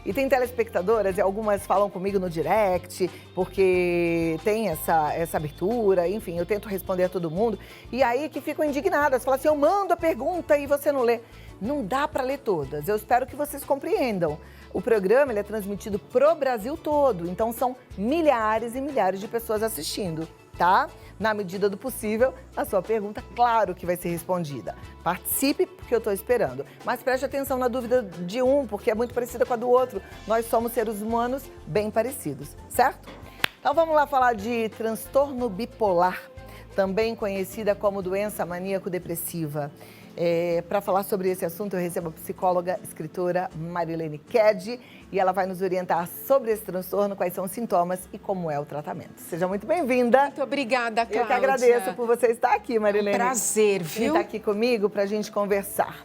E tem telespectadoras, e algumas falam comigo no direct, porque tem essa abertura, enfim, eu tento responder a todo mundo. E aí que ficam indignadas, falam assim, eu mando a pergunta e você não lê. Não dá para ler todas, eu espero que vocês compreendam. O programa ele é transmitido pro Brasil todo, então são milhares e milhares de pessoas assistindo, tá? Na medida do possível, a sua pergunta, claro que vai ser respondida. Participe, porque eu estou esperando. Mas preste atenção na dúvida de um, porque é muito parecida com a do outro. Nós somos seres humanos bem parecidos, certo? Então vamos lá falar de transtorno bipolar, também conhecida como doença maníaco-depressiva. Para falar sobre esse assunto, eu recebo a psicóloga, escritora Marilene Ked, e ela vai nos orientar sobre esse transtorno, quais são os sintomas e como é o tratamento. Seja muito bem-vinda. Muito obrigada, Cláudia. Eu que agradeço por você estar aqui, Marilene. É um prazer, viu? Estar aqui comigo para a gente conversar.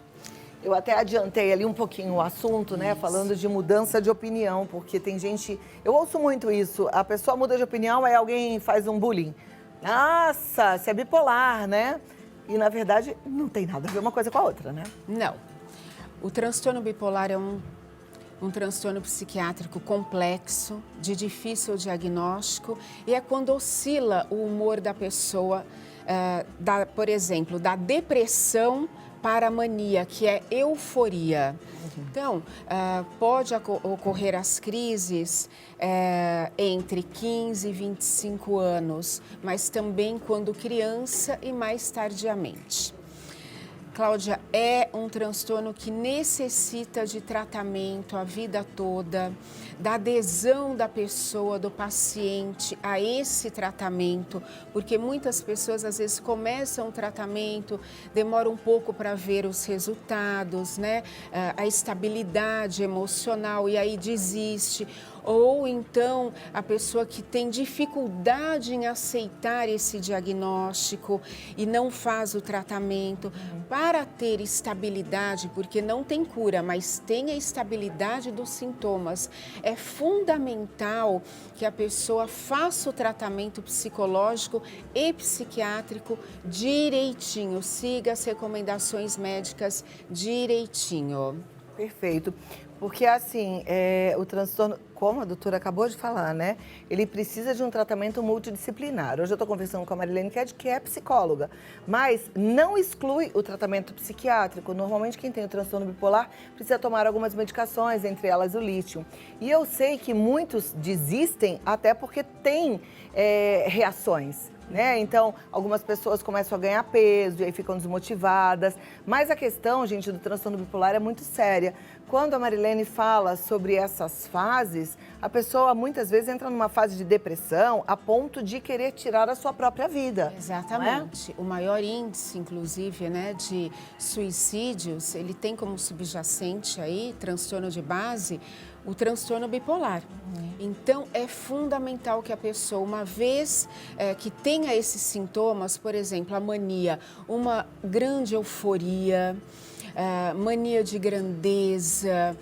Eu até adiantei ali um pouquinho o assunto, né? Falando de mudança de opinião, porque tem gente... Eu ouço muito isso. A pessoa muda de opinião, aí alguém faz um bullying. Nossa, você é bipolar, né? E, na verdade, não tem nada a ver uma coisa com a outra, né? Não. O transtorno bipolar é um transtorno psiquiátrico complexo, de difícil diagnóstico, e é quando oscila o humor da pessoa, por exemplo, da depressão para a mania, que é euforia. Então, pode ocorrer as crises entre 15 e 25 anos, mas também quando criança e mais tardiamente. Cláudia, é um transtorno que necessita de tratamento a vida toda, da adesão da pessoa, do paciente a esse tratamento, porque muitas pessoas às vezes começam o tratamento, demoram um pouco para ver os resultados, né? A estabilidade emocional e aí desiste. Ou então a pessoa que tem dificuldade em aceitar esse diagnóstico e não faz o tratamento para ter estabilidade, porque não tem cura, mas tem a estabilidade dos sintomas. É fundamental que a pessoa faça o tratamento psicológico e psiquiátrico direitinho, siga as recomendações médicas direitinho. Perfeito. Porque, assim, o transtorno, como a doutora acabou de falar, né? Ele precisa de um tratamento multidisciplinar. Hoje eu estou conversando com a Marilene Ked, que é psicóloga, mas não exclui o tratamento psiquiátrico. Normalmente, quem tem o transtorno bipolar precisa tomar algumas medicações, entre elas o lítio. E eu sei que muitos desistem até porque tem reações. Né? Então, algumas pessoas começam a ganhar peso e aí ficam desmotivadas. Mas a questão, gente, do transtorno bipolar é muito séria. Quando a Marilene fala sobre essas fases, a pessoa muitas vezes entra numa fase de depressão a ponto de querer tirar a sua própria vida. Exatamente. O maior índice, inclusive, né, de suicídios, ele tem como subjacente aí, transtorno de base, o transtorno bipolar. Então, é fundamental que a pessoa, uma vez que tenha esses sintomas, por exemplo, a mania, uma grande euforia, mania de grandeza,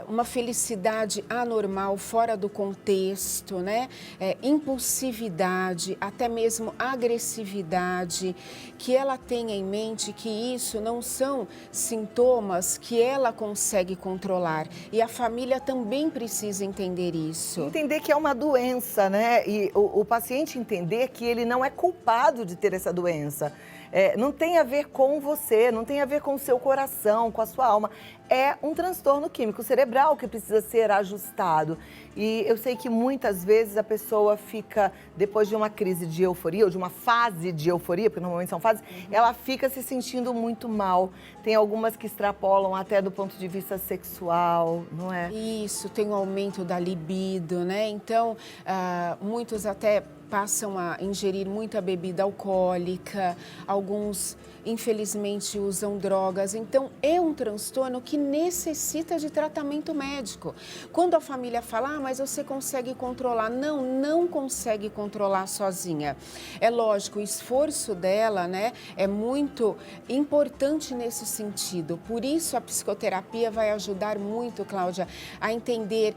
uma felicidade anormal, fora do contexto, né? Impulsividade, até mesmo agressividade, que ela tenha em mente que isso não são sintomas que ela consegue controlar. E a família também precisa entender isso. Entender que é uma doença, né? E o paciente entender que ele não é culpado de ter essa doença. Não tem a ver com você, não tem a ver com o seu coração, com a sua alma. É um transtorno químico cerebral que precisa ser ajustado. E eu sei que muitas vezes a pessoa fica, depois de uma crise de euforia, ou de uma fase de euforia, porque normalmente são fases, ela fica se sentindo muito mal. Tem algumas que extrapolam até do ponto de vista sexual, não é? Isso, tem um aumento da libido, né? Então, muitos até passam a ingerir muita bebida alcoólica, alguns infelizmente usam drogas. Então, é um transtorno que necessita de tratamento médico. Quando a família fala, mas você consegue controlar. Não, não consegue controlar sozinha. É lógico, o esforço dela, né, é muito importante nesse sentido. Por isso, a psicoterapia vai ajudar muito, Cláudia, a entender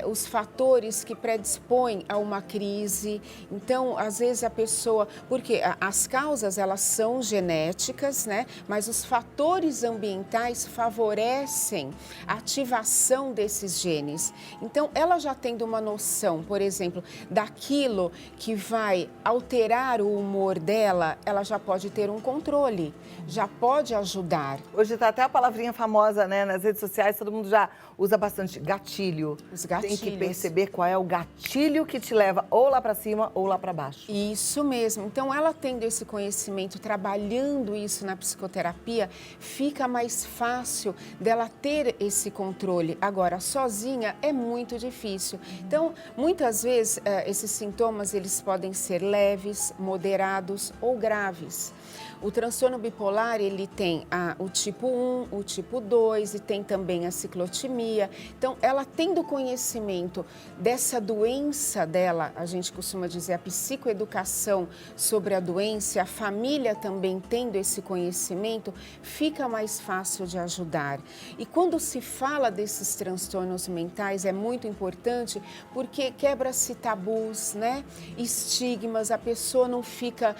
os fatores que predispõem a uma crise. Então, às vezes a pessoa... Porque as causas, elas são genéticas, né? Mas os fatores ambientais favorecem favorecem a ativação desses genes. Então, ela já tendo uma noção, por exemplo, daquilo que vai alterar o humor dela, ela já pode ter um controle, já pode ajudar. Hoje está até a palavrinha famosa, né? Nas redes sociais, todo mundo já usa bastante gatilho. Os gatilhos. Tem que perceber qual é o gatilho que te leva ou lá para cima ou lá para baixo. Isso mesmo. Então, ela tendo esse conhecimento, trabalhando isso na psicoterapia, fica mais fácil dela ter esse controle. Agora, sozinha é muito difícil. Então, muitas vezes, esses sintomas, eles podem ser leves, moderados ou graves. O transtorno bipolar, ele tem o tipo 1, o tipo 2 e tem também a ciclotimia. Então, ela tendo conhecimento dessa doença dela, a gente costuma dizer a psicoeducação sobre a doença, a família também tendo esse conhecimento, fica mais fácil de ajudar. E quando se fala desses transtornos mentais, é muito importante porque quebra-se tabus, né? Estigmas, a pessoa não fica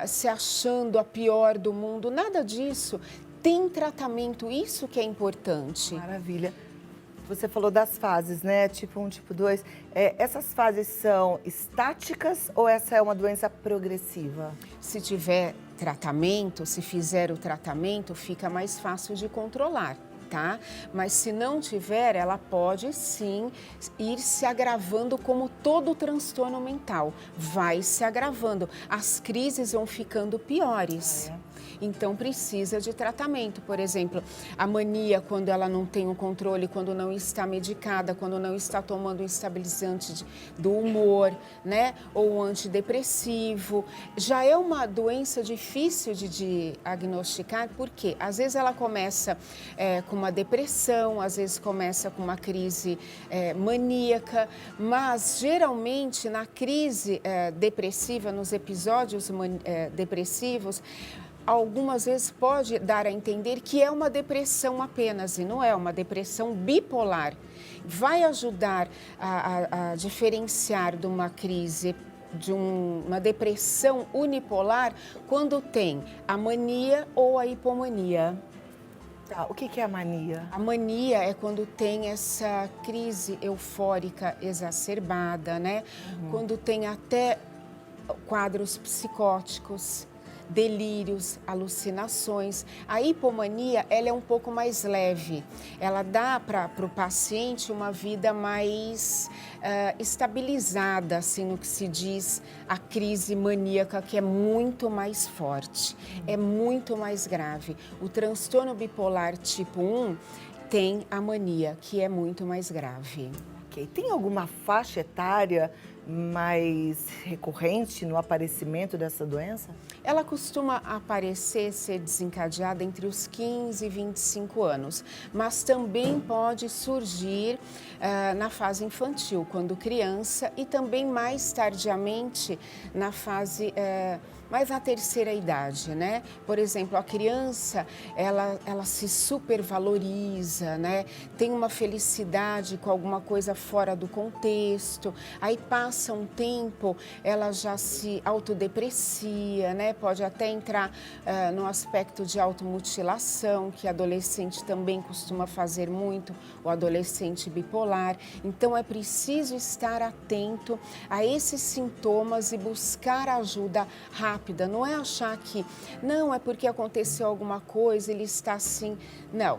se achando a pior do mundo, nada disso. Tem tratamento, isso que é importante. Maravilha. Você falou das fases, né? Tipo 1, tipo 2. Essas fases são estáticas ou essa é uma doença progressiva? Se tiver tratamento, se fizer o tratamento, fica mais fácil de controlar. Tá? Mas se não tiver, ela pode sim ir se agravando como todo transtorno mental. Vai se agravando. As crises vão ficando piores. Então, precisa de tratamento. Por exemplo, a mania, quando ela não tem o controle, quando não está medicada, quando não está tomando um estabilizante do humor, né? Ou um antidepressivo. Já é uma doença difícil de diagnosticar, porque às vezes ela começa com uma depressão, às vezes começa com uma crise maníaca, mas geralmente na crise depressiva, nos episódios depressivos, algumas vezes pode dar a entender que é uma depressão apenas, e não é uma depressão bipolar. Vai ajudar a diferenciar de uma crise, de uma depressão unipolar, quando tem a mania ou a hipomania. Tá, o que é a mania? A mania é quando tem essa crise eufórica exacerbada, né? Quando tem até quadros psicóticos, delírios, alucinações. A hipomania, ela é um pouco mais leve. Ela dá para o paciente uma vida mais estabilizada, assim, no que se diz a crise maníaca, que é muito mais forte, é muito mais grave. O transtorno bipolar tipo 1 tem a mania, que é muito mais grave. Ok. Tem alguma faixa etária mais recorrente no aparecimento dessa doença? Ela costuma aparecer, ser desencadeada entre os 15 e 25 anos, mas também pode surgir na fase infantil, quando criança, e também mais tardiamente na fase mais na terceira idade, né? Por exemplo, a criança, ela se supervaloriza, né? Tem uma felicidade com alguma coisa fora do contexto, aí passa um tempo, ela já se autodeprecia, né? Pode até entrar no aspecto de automutilação, que adolescente também costuma fazer muito, o adolescente bipolar. Então, é preciso estar atento a esses sintomas e buscar ajuda rápida. Não é achar que, não, é porque aconteceu alguma coisa, ele está assim. Não,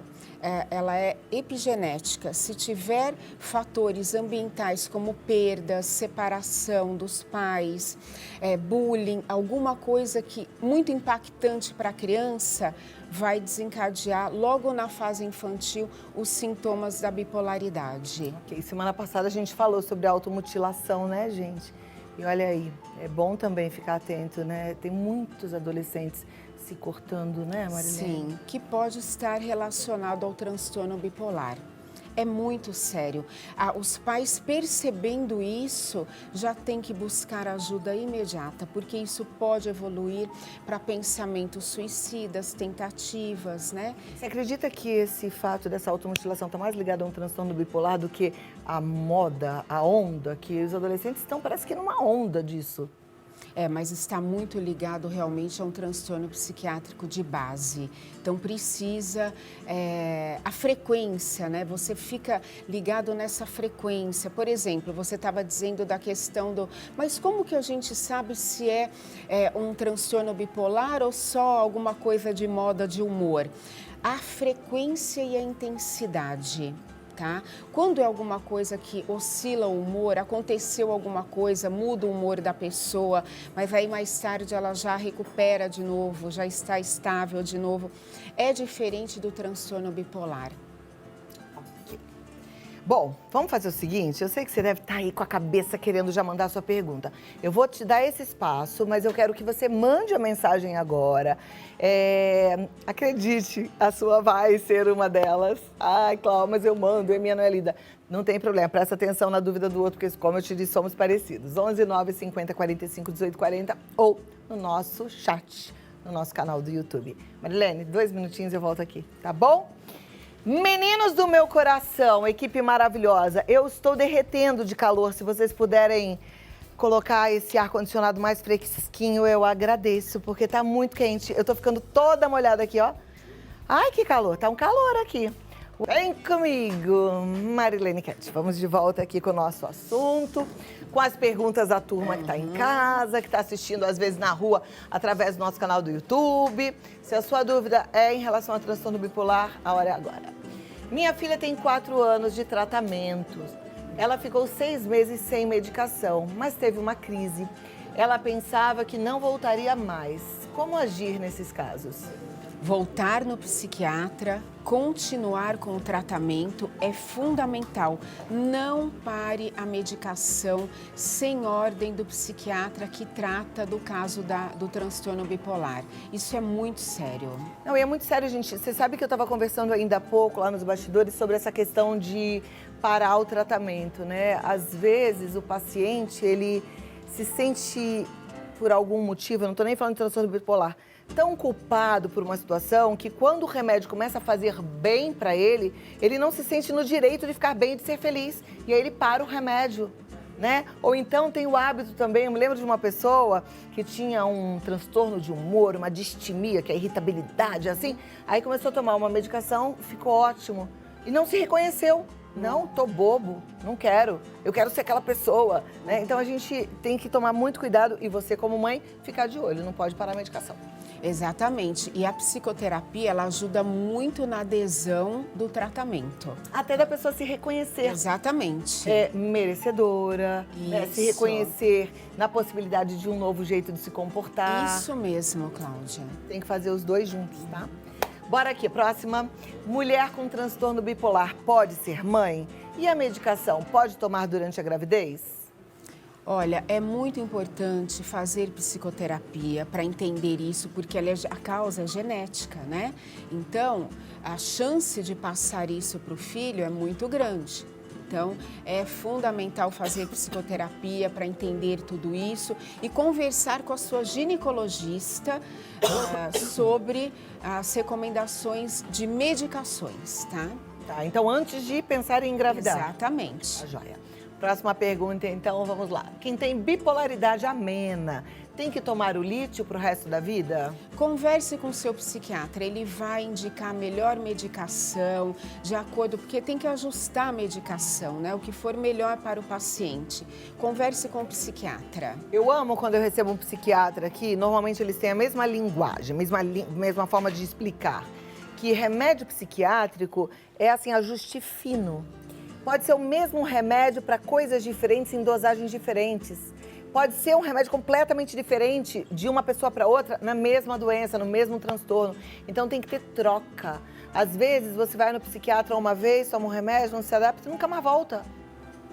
ela é epigenética. Se tiver fatores ambientais como perdas, separação dos pais, bullying, alguma coisa que muito impactante para a criança, vai desencadear logo na fase infantil os sintomas da bipolaridade. Ok, semana passada a gente falou sobre a automutilação, né, gente? E olha aí, é bom também ficar atento, né? Tem muitos adolescentes se cortando, né, Marilene? Sim, que pode estar relacionado ao transtorno bipolar. É muito sério. Os pais, percebendo isso, já têm que buscar ajuda imediata, porque isso pode evoluir para pensamentos suicidas, tentativas, né? Você acredita que esse fato dessa automutilação está mais ligado a um transtorno bipolar do que a moda, a onda, que os adolescentes estão, parece que numa onda disso? Mas está muito ligado realmente a um transtorno psiquiátrico de base. Então, precisa a frequência, né? Você fica ligado nessa frequência. Por exemplo, você estava dizendo da questão do... Mas como que a gente sabe se é um transtorno bipolar ou só alguma coisa de moda de humor? A frequência e a intensidade. Tá? Quando é alguma coisa que oscila o humor, aconteceu alguma coisa, muda o humor da pessoa, mas aí mais tarde ela já recupera de novo, já está estável de novo, é diferente do transtorno bipolar. Bom, vamos fazer o seguinte, eu sei que você deve estar aí com a cabeça querendo já mandar a sua pergunta. Eu vou te dar esse espaço, mas eu quero que você mande a mensagem agora. Acredite, a sua vai ser uma delas. Ai, Cláudia, mas eu mando, a minha não é lida. Não tem problema, presta atenção na dúvida do outro, porque como eu te disse, somos parecidos. 11 9 50 45 18 40 ou no nosso chat, no nosso canal do YouTube. Marilene, 2 minutinhos e eu volto aqui, tá bom? Meninos do meu coração, equipe maravilhosa, eu estou derretendo de calor. Se vocês puderem colocar esse ar-condicionado mais fresquinho, eu agradeço, porque tá muito quente. Eu tô ficando toda molhada aqui, ó. Ai, que calor, tá um calor aqui. Vem comigo, Marilene Cat. Vamos de volta aqui com o nosso assunto, com as perguntas da turma que está em casa, que está assistindo às vezes na rua, através do nosso canal do YouTube. Se a sua dúvida é em relação ao transtorno bipolar, a hora é agora. Minha filha tem 4 anos de tratamento. Ela ficou 6 meses sem medicação, mas teve uma crise. Ela pensava que não voltaria mais. Como agir nesses casos? Voltar no psiquiatra, continuar com o tratamento é fundamental. Não pare a medicação sem ordem do psiquiatra que trata do caso do transtorno bipolar. Isso é muito sério. Não, e é muito sério, gente. Você sabe que eu estava conversando ainda há pouco lá nos bastidores sobre essa questão de parar o tratamento, né? Às vezes o paciente, ele se sente, por algum motivo, eu não estou nem falando de transtorno bipolar, tão culpado por uma situação que quando o remédio começa a fazer bem para ele, ele não se sente no direito de ficar bem e de ser feliz. E aí ele para o remédio, né? Ou então tem o hábito também, eu me lembro de uma pessoa que tinha um transtorno de humor, uma distimia, que é irritabilidade, assim. Aí começou a tomar uma medicação, ficou ótimo. E não se reconheceu. Não, tô bobo, não quero, eu quero ser aquela pessoa, né? Então a gente tem que tomar muito cuidado e você como mãe ficar de olho, não pode parar a medicação. Exatamente, e a psicoterapia ela ajuda muito na adesão do tratamento. Até da pessoa se reconhecer. Exatamente. É merecedora, né? Se reconhecer na possibilidade de um novo jeito de se comportar. Isso mesmo, Cláudia. Tem que fazer os dois juntos, tá? Bora aqui, próxima. Mulher com transtorno bipolar pode ser mãe? E a medicação pode tomar durante a gravidez? Olha, é muito importante fazer psicoterapia para entender isso, porque a causa é genética, né? Então, a chance de passar isso para o filho é muito grande. Então, é fundamental fazer psicoterapia para entender tudo isso e conversar com a sua ginecologista sobre as recomendações de medicações, tá? Tá, então antes de pensar em engravidar. Exatamente. Tá joia. Próxima pergunta, então, vamos lá. Quem tem bipolaridade amena, tem que tomar o lítio para o resto da vida? Converse com o seu psiquiatra, ele vai indicar a melhor medicação, de acordo, porque tem que ajustar a medicação, né? O que for melhor para o paciente. Converse com o psiquiatra. Eu amo quando eu recebo um psiquiatra aqui, normalmente eles têm a mesma linguagem, mesma forma de explicar. Que remédio psiquiátrico é assim, ajuste fino. Pode ser o mesmo remédio para coisas diferentes, em dosagens diferentes. Pode ser um remédio completamente diferente de uma pessoa para outra, na mesma doença, no mesmo transtorno. Então tem que ter troca. Às vezes você vai no psiquiatra uma vez, toma um remédio, não se adapta e nunca mais volta.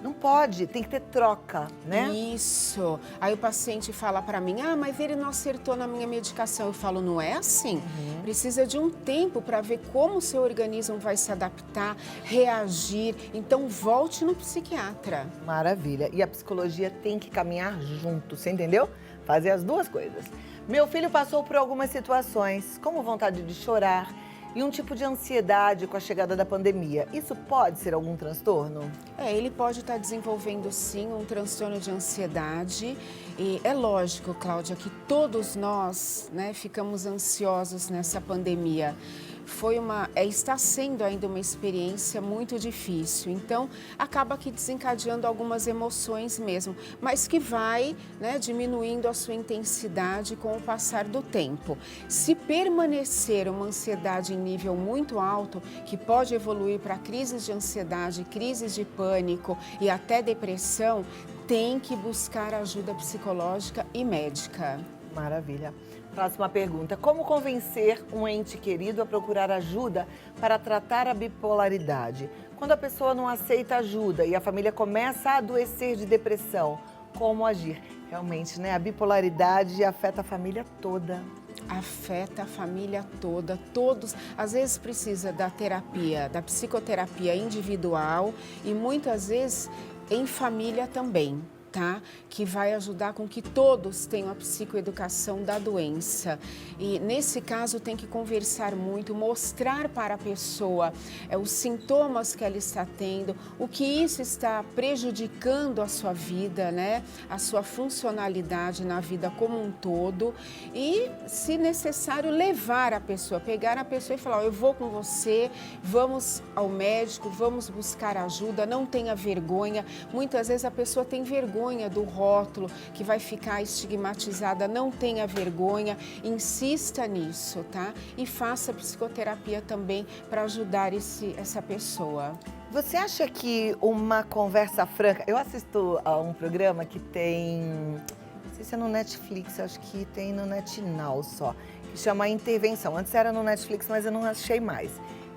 Não pode, tem que ter troca, né? Isso. Aí o paciente fala para mim, mas ele não acertou na minha medicação. Eu falo, não é assim. Precisa de um tempo para ver como o seu organismo vai se adaptar, reagir. Então, volte no psiquiatra. Maravilha. E a psicologia tem que caminhar junto, você entendeu? Fazer as duas coisas. Meu filho passou por algumas situações, como vontade de chorar, e um tipo de ansiedade com a chegada da pandemia. Isso pode ser algum transtorno? Ele pode estar desenvolvendo sim um transtorno de ansiedade e é lógico, Cláudia, que todos nós, né, ficamos ansiosos nessa pandemia. Está sendo ainda uma experiência muito difícil, então acaba que desencadeando algumas emoções mesmo, mas que vai, né, diminuindo a sua intensidade com o passar do tempo. Se permanecer uma ansiedade em nível muito alto, que pode evoluir para crises de ansiedade, crises de pânico e até depressão, tem que buscar ajuda psicológica e médica. Maravilha. Próxima pergunta. Como convencer um ente querido a procurar ajuda para tratar a bipolaridade? Quando a pessoa não aceita ajuda e a família começa a adoecer de depressão, como agir? Realmente, né? A bipolaridade afeta a família toda. Afeta a família toda, todos, às vezes precisa da terapia, da psicoterapia individual e muitas vezes em família também. Tá? Que vai ajudar com que todos tenham a psicoeducação da doença. E nesse caso tem que conversar muito, mostrar para a pessoa os sintomas que ela está tendo, o que isso está prejudicando a sua vida, né? A sua funcionalidade na vida como um todo e, se necessário, levar a pessoa, pegar a pessoa e falar, eu vou com você, vamos ao médico, vamos buscar ajuda, não tenha vergonha. Muitas vezes a pessoa tem vergonha do rótulo, que vai ficar estigmatizada, não tenha vergonha, insista nisso, tá? E faça psicoterapia também para ajudar essa pessoa. Você acha que uma conversa franca... Eu assisto a um programa que tem... Não sei se é no Netflix, acho que tem no NetNow só, que chama Intervenção. Antes era no Netflix, mas eu não achei mais.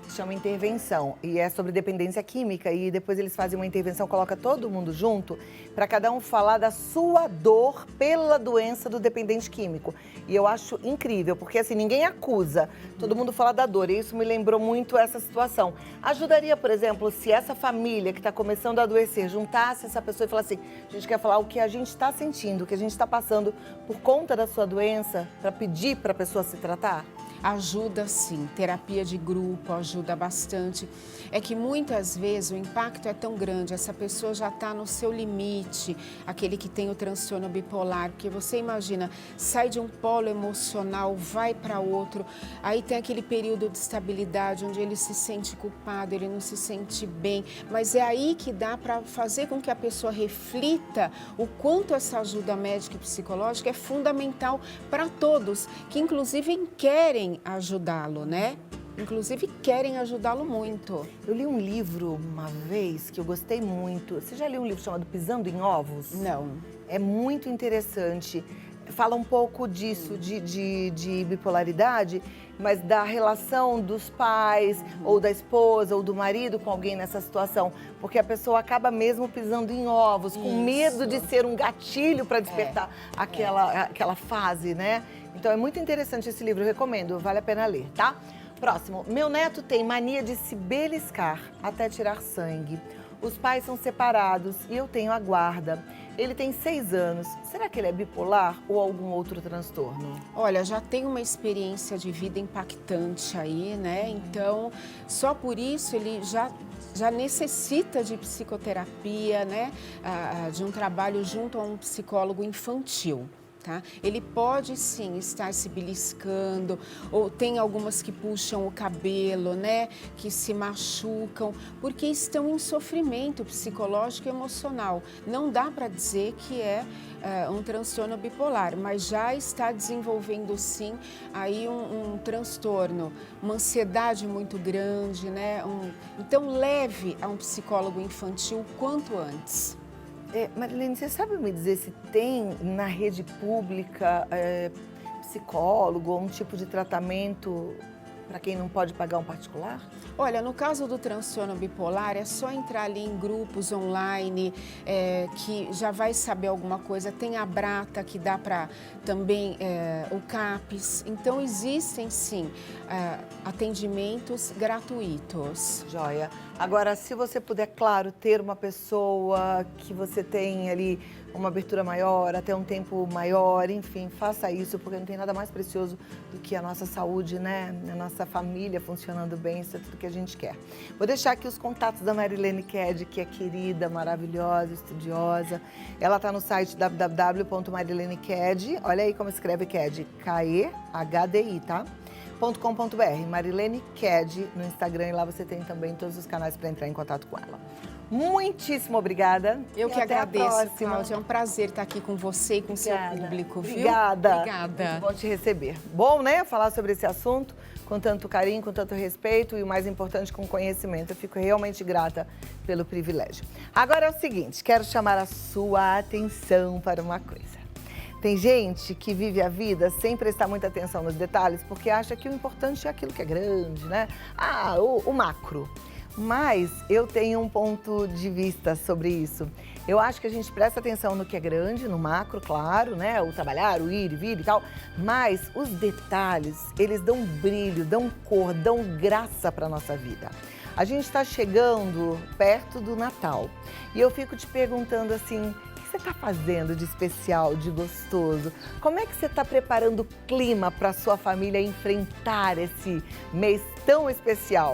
Chama Intervenção e é sobre dependência química e depois eles fazem uma intervenção, coloca todo mundo junto para cada um falar da sua dor pela doença do dependente químico. E eu acho incrível, porque assim, ninguém acusa, todo mundo fala da dor e isso me lembrou muito essa situação. Ajudaria, por exemplo, se essa família que está começando a adoecer juntasse essa pessoa e falasse assim, a gente quer falar o que a gente está sentindo, o que a gente está passando por conta da sua doença, para pedir para a pessoa se tratar? Ajuda sim, terapia de grupo ajuda bastante. É que muitas vezes o impacto é tão grande, essa pessoa já está no seu limite, aquele que tem o transtorno bipolar, porque você imagina, sai de um polo emocional, vai para outro, aí tem aquele período de estabilidade onde ele se sente culpado, ele não se sente bem, mas é aí que dá para fazer com que a pessoa reflita o quanto essa ajuda médica e psicológica é fundamental para todos, que inclusive querem ajudá-lo, né? Inclusive querem ajudá-lo muito. Eu li um livro uma vez que eu gostei muito. Você já leu um livro chamado Pisando em Ovos? Não. É muito interessante. Fala um pouco disso, de bipolaridade, mas da relação dos pais, ou da esposa, ou do marido com alguém nessa situação. Porque a pessoa acaba mesmo pisando em ovos, com medo de ser um gatilho para despertar aquela fase, né? Então é muito interessante esse livro, eu recomendo, vale a pena ler, tá? Próximo, meu neto tem mania de se beliscar até tirar sangue. Os pais são separados e eu tenho a guarda. Ele tem 6 anos. Será que ele é bipolar ou algum outro transtorno? Olha, já tem uma experiência de vida impactante aí, né? Então, só por isso ele já necessita de psicoterapia, né? De um trabalho junto a um psicólogo infantil. Tá? Ele pode sim estar se beliscando, ou tem algumas que puxam o cabelo, né? Que se machucam, porque estão em sofrimento psicológico e emocional. Não dá para dizer que é um transtorno bipolar, mas já está desenvolvendo sim aí um transtorno, uma ansiedade muito grande, né? Então leve a um psicólogo infantil quanto antes. Marilene, você sabe me dizer se tem na rede pública psicólogo ou um tipo de tratamento para quem não pode pagar um particular? Olha, no caso do transtorno bipolar, é só entrar ali em grupos online, que já vai saber alguma coisa. Tem a Brata, que dá para também o CAPES. Então, existem sim atendimentos gratuitos. Joia. Agora, se você puder, claro, ter uma pessoa que você tem ali uma abertura maior, até um tempo maior, enfim, faça isso, porque não tem nada mais precioso do que a nossa saúde, né? A nossa família funcionando bem, isso é tudo que a gente quer. Vou deixar aqui os contatos da Marilene Ked, que é querida, maravilhosa, estudiosa. Ela está no site www.marileneked, olha aí como escreve Ked, K-E-H-D-I, tá? .com.br, Marilene Ked no Instagram, e lá você tem também todos os canais para entrar em contato com ela. Muitíssimo obrigada. Eu que agradeço, Cláudia. É um prazer estar aqui com você e com o seu público, viu? Obrigada. Obrigada. Muito bom te receber. Bom, né? Falar sobre esse assunto com tanto carinho, com tanto respeito e, o mais importante, com conhecimento. Eu fico realmente grata pelo privilégio. Agora é o seguinte, quero chamar a sua atenção para uma coisa. Tem gente que vive a vida sem prestar muita atenção nos detalhes porque acha que o importante é aquilo que é grande, né? O macro. Mas eu tenho um ponto de vista sobre isso. Eu acho que a gente presta atenção no que é grande, no macro, claro, né? O trabalhar, o ir e vir e tal. Mas os detalhes, eles dão brilho, dão cor, dão graça para a nossa vida. A gente está chegando perto do Natal e eu fico te perguntando assim, o que você está fazendo de especial, de gostoso? Como é que você está preparando o clima para a sua família enfrentar esse mês tão especial?